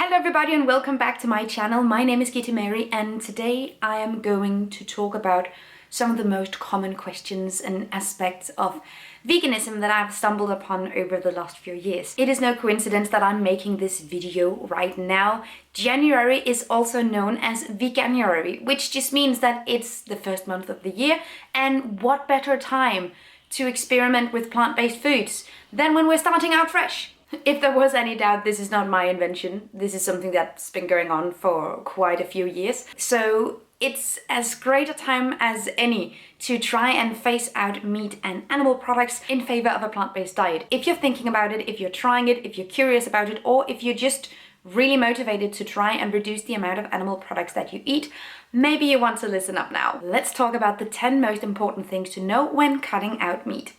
Hello everybody and welcome back to my channel. My name is veganuary and today I am going to talk about some of the most common questions and aspects of veganism that I've stumbled upon over the last few years. It is no coincidence that I'm making this video right now. January is also known as veganuary, which just means that it's the first month of the year, and what better time to experiment with plant-based foods than when we're starting out fresh. If there was any doubt, this is not my invention. This is something that's been going on for quite a few years. So it's as great a time as any to try and phase out meat and animal products in favor of a plant-based diet. If you're thinking about it, if you're trying it, if you're curious about it, or if you're just really motivated to try and reduce the amount of animal products that you eat, maybe you want to listen up now. Let's talk about the 10 most important things to know when cutting out meat.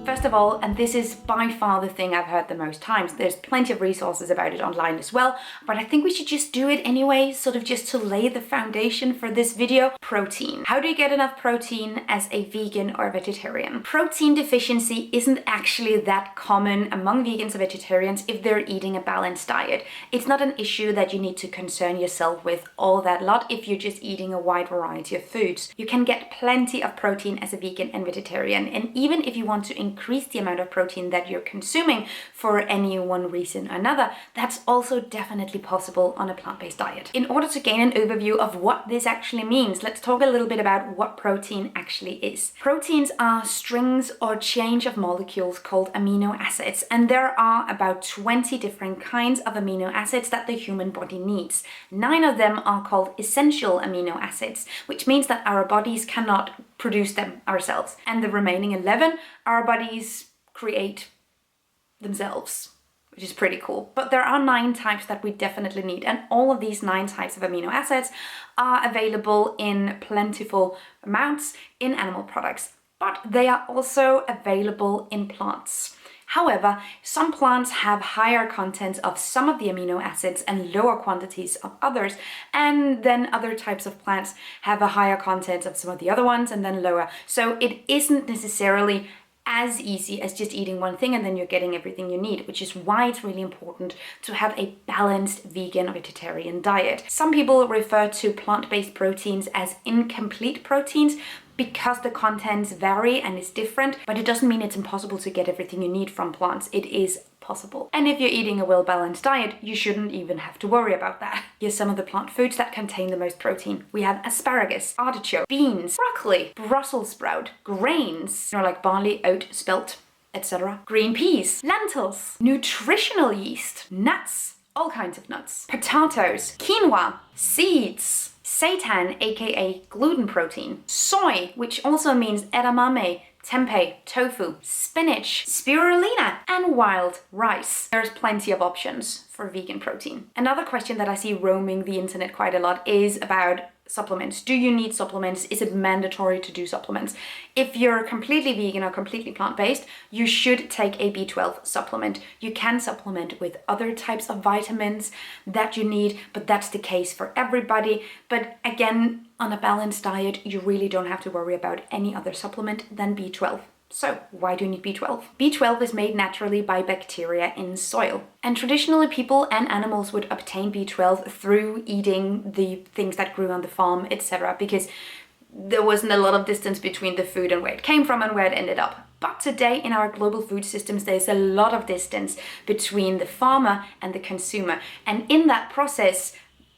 First of all, and this is by far the thing I've heard the most times, there's plenty of resources about it online as well, but I think we should just do it anyway, sort of just to lay the foundation for this video. Protein. How do you get enough protein as a vegan or vegetarian? Protein deficiency isn't actually that common among vegans or vegetarians if they're eating a balanced diet. It's not an issue that you need to concern yourself with all that lot if you're just eating a wide variety of foods. You can get plenty of protein as a vegan and vegetarian, and even if you want to increase the amount of protein that you're consuming for any one reason or another, that's also definitely possible on a plant-based diet. In order to gain an overview of what this actually means, let's talk a little bit about what protein actually is. Proteins are strings or change of molecules called amino acids, and there are about 20 different kinds of amino acids that the human body needs. 9 of them are called essential amino acids, which means that our bodies cannot produce them ourselves, and the remaining 11 our bodies create themselves, which is pretty cool. But there are 9 types that we definitely need, and all of these 9 types of amino acids are available in plentiful amounts in animal products, but they are also available in plants. However, some plants have higher contents of some of the amino acids and lower quantities of others, and then other types of plants have a higher content of some of the other ones and then lower. So it isn't necessarily as easy as just eating one thing and then you're getting everything you need, which is why it's really important to have a balanced vegan or vegetarian diet. Some people refer to plant-based proteins as incomplete proteins because the contents vary and is different, but it doesn't mean it's impossible to get everything you need from plants. It is possible. And if you're eating a well-balanced diet, you shouldn't even have to worry about that. Here's some of the plant foods that contain the most protein. We have asparagus, artichoke, beans, broccoli, Brussels sprout, grains, like barley, oat, spelt, etc. Green peas, lentils, nutritional yeast, nuts, all kinds of nuts, potatoes, quinoa, seeds, seitan, aka gluten protein, soy, which also means edamame, tempeh, tofu, spinach, spirulina, and wild rice. There's plenty of options for vegan protein. Another question that I see roaming the internet quite a lot is about supplements. Do you need supplements? Is it mandatory to do supplements? If you're completely vegan or completely plant-based, you should take a B12 supplement. You can supplement with other types of vitamins that you need, but that's the case for everybody. But again, on a balanced diet, you really don't have to worry about any other supplement than B12. So why do you need B12? B12 is made naturally by bacteria in soil. And traditionally people and animals would obtain B12 through eating the things that grew on the farm, etc., because there wasn't a lot of distance between the food and where it came from and where it ended up. But today in our global food systems, there's a lot of distance between the farmer and the consumer. And in that process,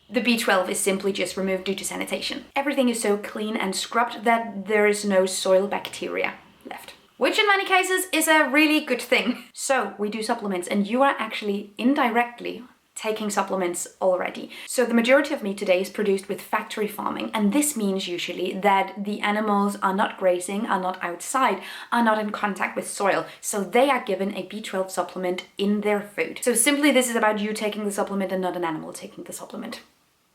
the B12 is simply just removed due to sanitation. Everything is so clean and scrubbed that there is no soil bacteria left, which in many cases is a really good thing. So we do supplements, and you are actually indirectly taking supplements already. So the majority of meat today is produced with factory farming, and this means usually that the animals are not grazing, are not outside, are not in contact with soil, so they are given a B12 supplement in their food. So simply this is about you taking the supplement and not an animal taking the supplement.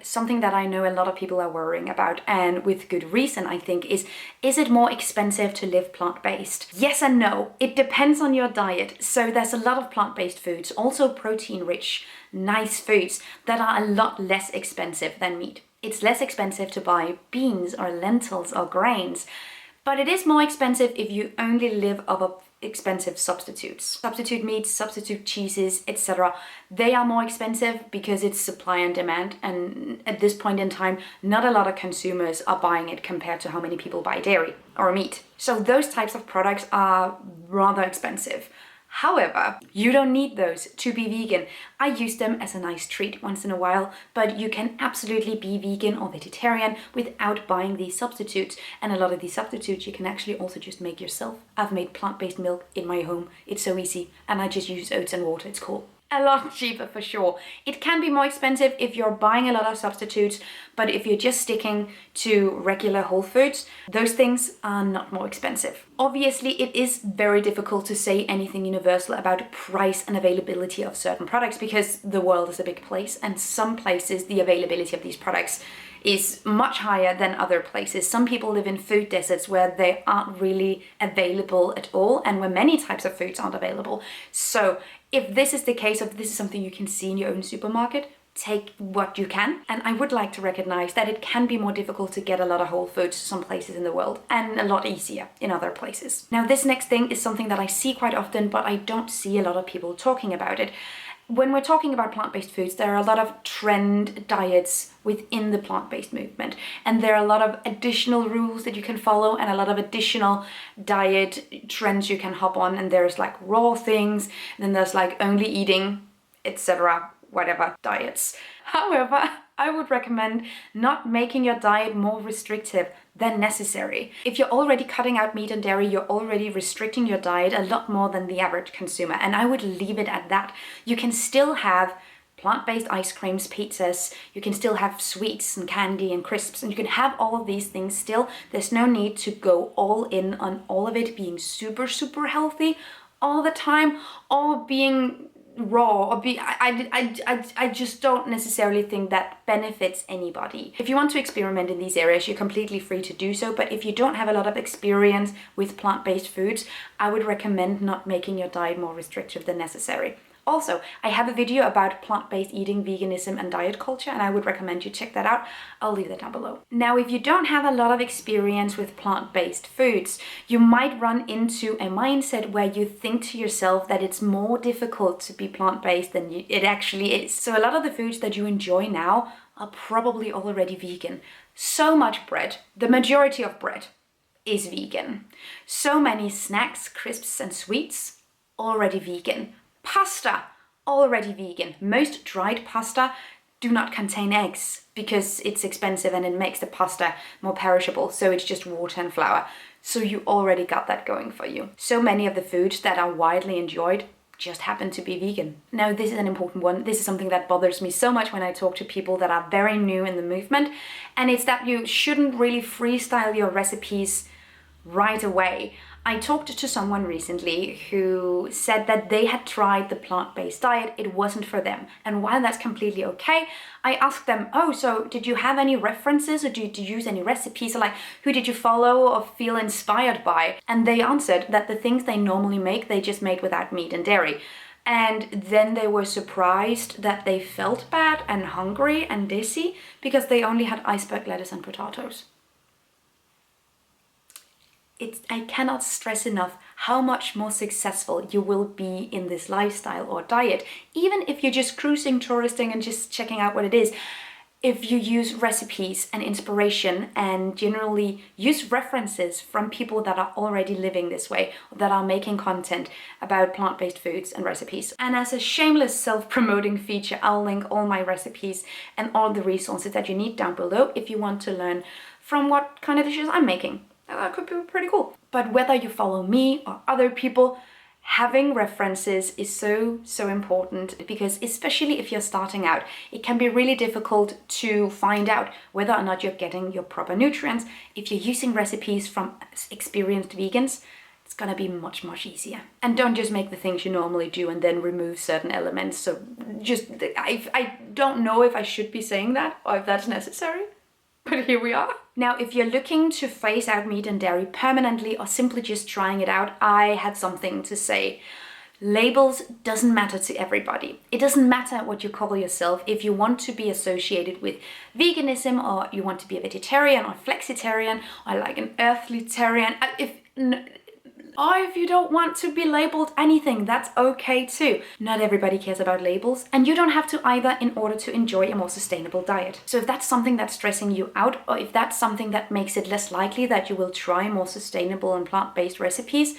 Something that I know a lot of people are worrying about, and with good reason I think, is it more expensive to live plant-based? Yes and no. It depends on your diet. So there's a lot of plant-based foods, also protein-rich, nice foods that are a lot less expensive than meat. It's less expensive to buy beans or lentils or grains, But it is more expensive if you only live off of expensive substitutes. Substitute meats, substitute cheeses, etc. They are more expensive because it's supply and demand, and at this point in time, not a lot of consumers are buying it compared to how many people buy dairy or meat. So those types of products are rather expensive. However, you don't need those to be vegan. I use them as a nice treat once in a while, but you can absolutely be vegan or vegetarian without buying these substitutes. And a lot of these substitutes you can actually also just make yourself. I've made plant-based milk in my home. It's so easy, and I just use oats and water. It's cool. A lot cheaper for sure. It can be more expensive if you're buying a lot of substitutes, but if you're just sticking to regular whole foods, those things are not more expensive. Obviously, it is very difficult to say anything universal about price and availability of certain products because the world is a big place, and some places the availability of these products is much higher than other places. Some people live in food deserts where they aren't really available at all, and where many types of foods aren't available. So if this is the case, if this is something you can see in your own supermarket, take what you can. And I would like to recognize that it can be more difficult to get a lot of whole foods some places in the world, and a lot easier in other places. Now, this next thing is something that I see quite often, but I don't see a lot of people talking about it. When we're talking about plant-based foods, there are a lot of trend diets within the plant-based movement, and there are a lot of additional rules that you can follow and a lot of additional diet trends you can hop on, and there's like raw things, and then there's like only eating, etc., whatever diets. However, I would recommend not making your diet more restrictive than necessary. If you're already cutting out meat and dairy, you're already restricting your diet a lot more than the average consumer, and I would leave it at that. You can still have plant-based ice creams, pizzas, you can still have sweets and candy and crisps, and you can have all of these things still. There's no need to go all in on all of it being super, super healthy all the time, or being raw, or I just don't necessarily think that benefits anybody. If you want to experiment in these areas, you're completely free to do so, but if you don't have a lot of experience with plant-based foods, I would recommend not making your diet more restrictive than necessary. Also, I have a video about plant-based eating, veganism, and diet culture, and I would recommend you check that out. I'll leave that down below. Now, if you don't have a lot of experience with plant-based foods, you might run into a mindset where you think to yourself that it's more difficult to be plant-based than it actually is. So a lot of the foods that you enjoy now are probably already vegan. So much bread, the majority of bread, is vegan. So many snacks, crisps, and sweets, already vegan. Pasta, already vegan. Most dried pasta do not contain eggs because it's expensive and it makes the pasta more perishable, so it's just water and flour. So you already got that going for you. So many of the foods that are widely enjoyed just happen to be vegan. Now, this is an important one. This is something that bothers me so much when I talk to people that are very new in the movement, and it's that you shouldn't really freestyle your recipes right away. I talked to someone recently who said that they had tried the plant-based diet, it wasn't for them. And while that's completely okay, I asked them, oh, so did you have any references, or did you use any recipes, or like who did you follow or feel inspired by? And they answered that the things they normally make, they just made without meat and dairy. And then they were surprised that they felt bad and hungry and dizzy because they only had iceberg lettuce and potatoes. I cannot stress enough how much more successful you will be in this lifestyle or diet, even if you're just cruising, touristing, and just checking out what it is. If you use recipes and inspiration and generally use references from people that are already living this way, that are making content about plant-based foods and recipes. And as a shameless self-promoting feature, I'll link all my recipes and all the resources that you need down below if you want to learn from what kind of dishes I'm making. That could be pretty cool. But whether you follow me or other people, having references is so important, because especially if you're starting out, it can be really difficult to find out whether or not you're getting your proper nutrients. If you're using recipes from experienced vegans, it's gonna be much easier. And don't just make the things you normally do and then remove certain elements. So just, I don't know if I should be saying that or if that's necessary, but here we are. Now, if you're looking to phase out meat and dairy permanently or simply just trying it out, I had something to say. Labels doesn't matter to everybody. It doesn't matter what you call yourself. If you want to be associated with veganism, or you want to be a vegetarian or flexitarian or like an earthlytarian, or if you don't want to be labeled anything, that's okay too. Not everybody cares about labels, and you don't have to either in order to enjoy a more sustainable diet. So if that's something that's stressing you out, or if that's something that makes it less likely that you will try more sustainable and plant-based recipes,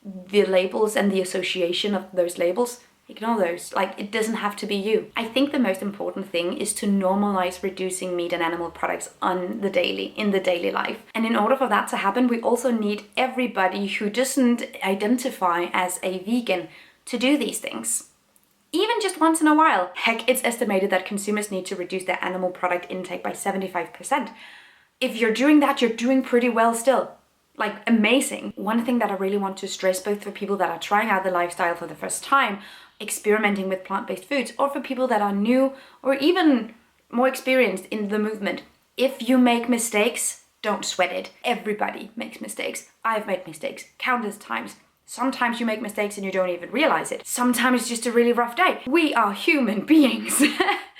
the labels and the association of those labels, ignore those. Like, it doesn't have to be you. I think the most important thing is to normalize reducing meat and animal products in the daily life. And in order for that to happen, we also need everybody who doesn't identify as a vegan to do these things. Even just once in a while. Heck, it's estimated that consumers need to reduce their animal product intake by 75%. If you're doing that, you're doing pretty well still. Like, amazing. One thing that I really want to stress, both for people that are trying out the lifestyle for the first time, experimenting with plant-based foods, or for people that are new or even more experienced in the movement, if you make mistakes, don't sweat it. Everybody makes mistakes. I've made mistakes countless times. Sometimes you make mistakes and you don't even realize it. Sometimes it's just a really rough day. We are human beings.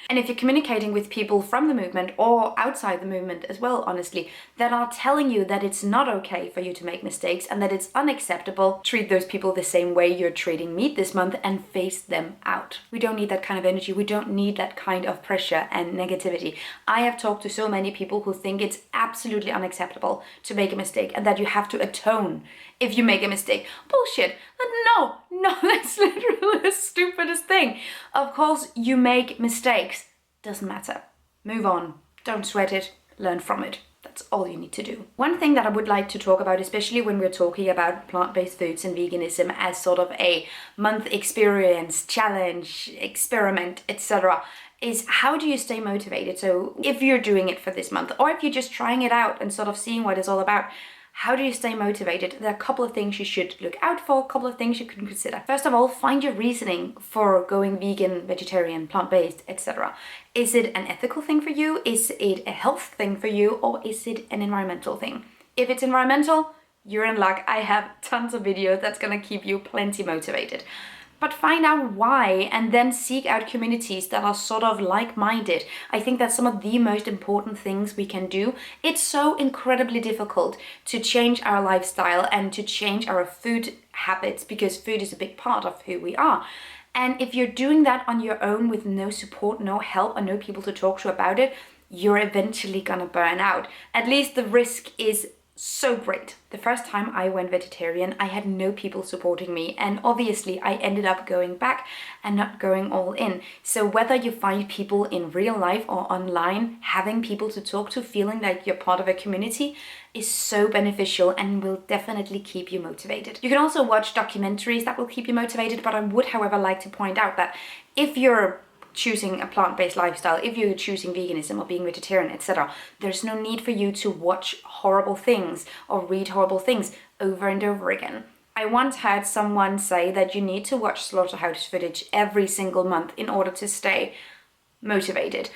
And if you're communicating with people from the movement or outside the movement as well, honestly, that are telling you that it's not okay for you to make mistakes and that it's unacceptable, treat those people the same way you're treating meat this month and face them out. We don't need that kind of energy. We don't need that kind of pressure and negativity. I have talked to so many people who think it's absolutely unacceptable to make a mistake and that you have to atone if you make a mistake. Bullshit. No, that's literally the stupidest thing. Of course, you make mistakes. Doesn't matter. Move on. Don't sweat it. Learn from it. That's all you need to do. One thing that I would like to talk about, especially when we're talking about plant-based foods and veganism as sort of a month experience, challenge, experiment, etc., is how do you stay motivated? So if you're doing it for this month, or if you're just trying it out and sort of seeing what it's all about, how do you stay motivated? There are a couple of things you should look out for, a couple of things you can consider. First of all, find your reasoning for going vegan, vegetarian, plant-based, etc. Is it an ethical thing for you? Is it a health thing for you? Or is it an environmental thing? If it's environmental, you're in luck. I have tons of videos that's gonna keep you plenty motivated. But find out why and then seek out communities that are sort of like-minded. I think that's some of the most important things we can do. It's so incredibly difficult to change our lifestyle and to change our food habits because food is a big part of who we are. And if you're doing that on your own with no support, no help, and no people to talk to about it, you're eventually gonna burn out. At least the risk is so great. The first time I went vegetarian, I had no people supporting me, and obviously I ended up going back and not going all in. So whether you find people in real life or online, having people to talk to, feeling like you're part of a community is so beneficial and will definitely keep you motivated. You can also watch documentaries that will keep you motivated, but I would, however, like to point out that if you're choosing a plant-based lifestyle, if you're choosing veganism or being vegetarian, etc., there's no need for you to watch horrible things or read horrible things over and over again. I once heard someone say that you need to watch slaughterhouse footage every single month in order to stay motivated.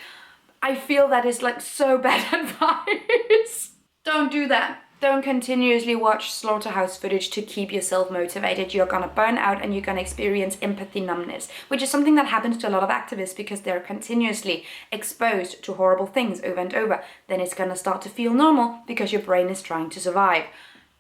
I feel that is like so bad advice. Don't do that. Don't continuously watch slaughterhouse footage to keep yourself motivated. You're gonna burn out and you're gonna experience empathy numbness, which is something that happens to a lot of activists because they're continuously exposed to horrible things over and over. Then it's gonna start to feel normal because your brain is trying to survive.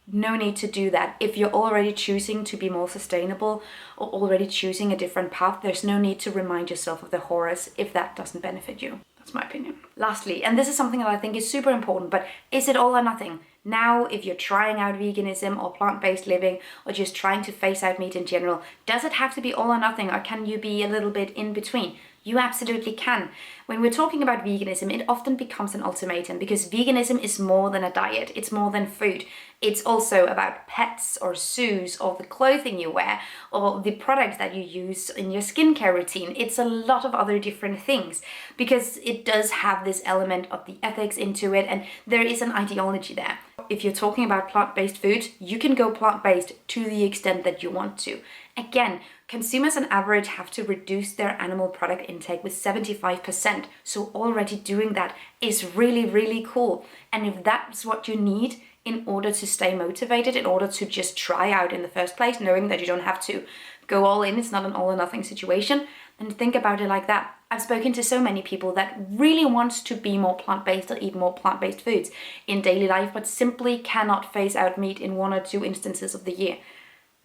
No need to do that. If you're already choosing to be more sustainable or already choosing a different path, there's no need to remind yourself of the horrors if that doesn't benefit you. That's my opinion. Lastly, and this is something that I think is super important, but is it all or nothing? Now, if you're trying out veganism or plant-based living or just trying to phase out meat in general, does it have to be all or nothing, or can you be a little bit in between? You absolutely can. When we're talking about veganism, it often becomes an ultimatum because veganism is more than a diet. It's more than food. It's also about pets or zoos or the clothing you wear or the products that you use in your skincare routine. It's a lot of other different things because it does have this element of the ethics into it, and there is an ideology there. If you're talking about plant-based foods, you can go plant-based to the extent that you want to. Again, consumers on average have to reduce their animal product intake with 75%. So already doing that is really, really cool. And if that's what you need in order to stay motivated, in order to just try out in the first place, knowing that you don't have to go all in, it's not an all or nothing situation, then think about it like that. I've spoken to so many people that really want to be more plant-based or eat more plant-based foods in daily life, but simply cannot phase out meat in 1 or 2 instances of the year.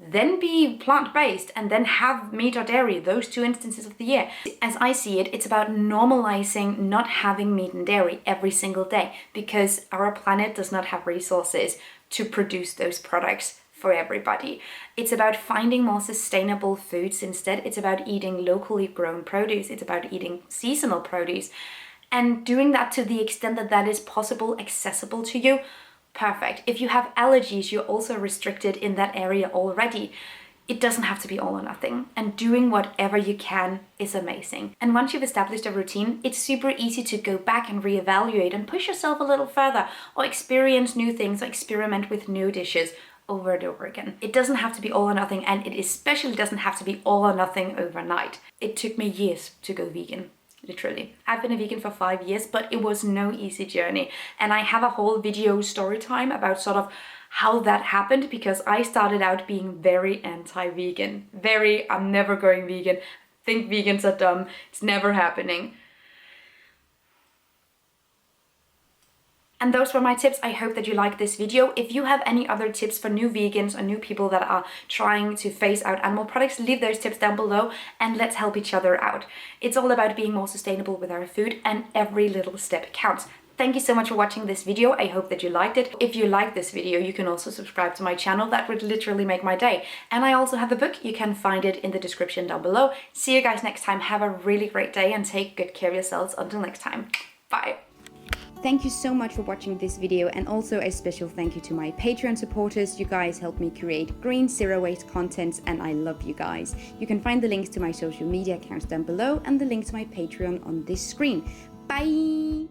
Then be plant-based and then have meat or dairy those 2 instances of the year. As I see it, it's about normalizing not having meat and dairy every single day, because our planet does not have resources to produce those products for everybody. It's about finding more sustainable foods instead. It's about eating locally grown produce. It's about eating seasonal produce, and doing that to the extent that that is possible, accessible to you. Perfect. If you have allergies, you're also restricted in that area already. It doesn't have to be all or nothing, and doing whatever you can is amazing. And once you've established a routine, it's super easy to go back and reevaluate and push yourself a little further, or experience new things, or experiment with new dishes over and over again. It doesn't have to be all or nothing, and it especially doesn't have to be all or nothing overnight. It took me years to go vegan. Literally. I've been a vegan for 5 years, but it was no easy journey. And I have a whole video story time about sort of how that happened, because I started out being very anti-vegan. I'm never going vegan. I think vegans are dumb. It's never happening. And those were my tips. I hope that you liked this video. If you have any other tips for new vegans or new people that are trying to phase out animal products, leave those tips down below and let's help each other out. It's all about being more sustainable with our food, and every little step counts. Thank you so much for watching this video. I hope that you liked it. If you liked this video, you can also subscribe to my channel. That would literally make my day. And I also have a book. You can find it in the description down below. See you guys next time. Have a really great day and take good care of yourselves. Until next time. Bye. Thank you so much for watching this video, and also a special thank you to my Patreon supporters. You guys help me create green, zero-waste content, and I love you guys. You can find the links to my social media accounts down below and the link to my Patreon on this screen. Bye!